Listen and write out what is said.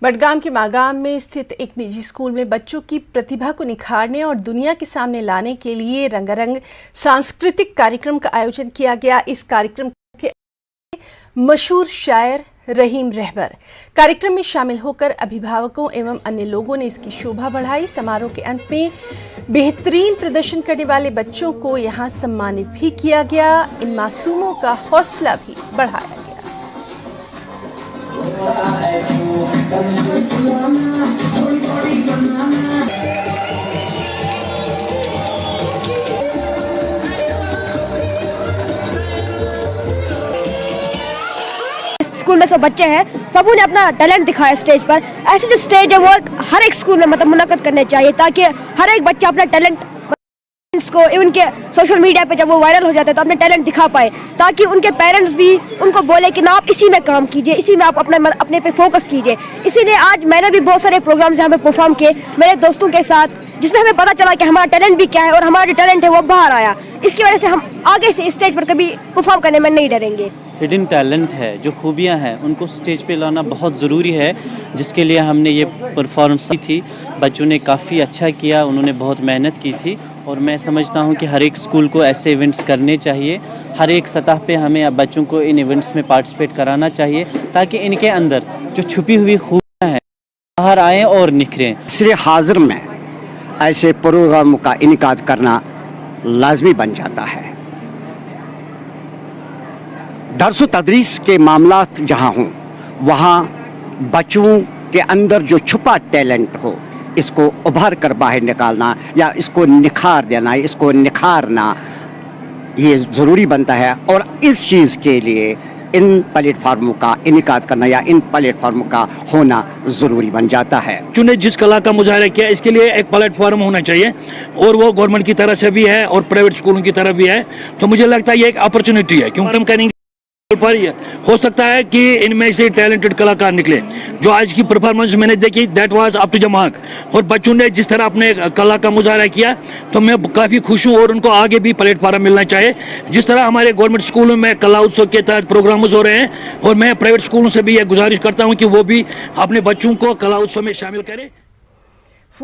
बडगाम के मागाम में स्थित एक निजी स्कूल में बच्चों की प्रतिभा को निखारने और दुनिया के सामने लाने के लिए रंगारंग सांस्कृतिक कार्यक्रम का आयोजन किया गया। इस कार्यक्रम के मशहूर शायर रहीम रहबर कार्यक्रम में शामिल होकर अभिभावकों एवं अन्य लोगों ने इसकी शोभा बढ़ाई। समारोह के अंत में बेहतरीन प्रदर्शन करने वाले बच्चों को यहाँ सम्मानित भी किया गया। इन मासूमों का हौसला भी बढ़ाया गया। स्कूल में सब बच्चे हैं, सबों ने अपना टैलेंट दिखाया स्टेज पर। ऐसे जो स्टेज है वो हर एक स्कूल में मतलब मुनक्कद करने चाहिए ताकि हर एक बच्चा अपना टैलेंट को उनके सोशल मीडिया पे जब वो वायरल हो जाते हैं तो अपने टैलेंट दिखा पाए, ताकि उनके पेरेंट्स भी उनको बोले कि ना आप इसी में काम कीजिए, इसी में आप अपने पे फोकस कीजिए। इसीलिए आज मैंने भी बहुत सारे प्रोग्राम्स यहाँ पे परफॉर्म किए मेरे दोस्तों के साथ, जिसमें हमें पता चला कि हमारा टैलेंट भी क्या है और हमारा जो टैलेंट है वो बाहर आया। इसकी वजह से हम आगे से स्टेज पर कभी परफॉर्म करने में नहीं डरेंगे। हिडन टैलेंट है, जो खूबियां हैं उनको स्टेज पे लाना बहुत ज़रूरी है, जिसके लिए हमने ये परफॉर्मेंस की थी। बच्चों ने काफ़ी अच्छा किया, उन्होंने बहुत मेहनत की थी और मैं समझता हूँ कि हर एक स्कूल को ऐसे इवेंट्स करने चाहिए। हर एक सतह पे हमें बच्चों को इन इवेंट्स में पार्टिसिपेट कराना चाहिए ताकि इनके अंदर जो छुपी हुई खूबियाँ हैं बाहर आएँ और निखरें। इसलिए हाजिर में ऐसे प्रोग्रामों का इनेकाद करना लाजमी बन जाता है। दर्स तदरीस के मामलात जहाँ हों वहाँ बच्चों के अंदर जो छुपा टैलेंट हो इसको उभार कर बाहर निकालना या इसको निखार देना, इसको निखारना ये ज़रूरी बनता है। और इस चीज़ के लिए इन प्लेटफार्मों का इनेकाद करना या इन प्लेटफार्मों का होना ज़रूरी बन जाता है। ने जिस कला का मुजाहरा किया इसके लिए एक प्लेटफार्म होना चाहिए और वो गवर्नमेंट की तरफ से भी है और प्राइवेट स्कूलों की तरफ भी है। तो मुझे लगता है ये एक अपॉर्चुनिटी है, क्योंकि हम करेंगे पर हो सकता है कि इनमें से टैलेंटेड कलाकार निकले। जो आज की परफॉर्मेंस मैंने देखी that was up to the mark, और बच्चों ने जिस तरह अपने कला का मुजाहरा किया तो मैं काफ़ी खुश हूँ और उनको आगे भी प्लेटफार्म मिलना चाहिए। जिस तरह हमारे गवर्नमेंट स्कूलों में कला उत्सव के तहत प्रोग्राम्स हो रहे हैं और मैं प्राइवेट स्कूलों से भी ये गुजारिश करता हूँ कि वो भी अपने बच्चों को कला उत्सव में शामिल करें।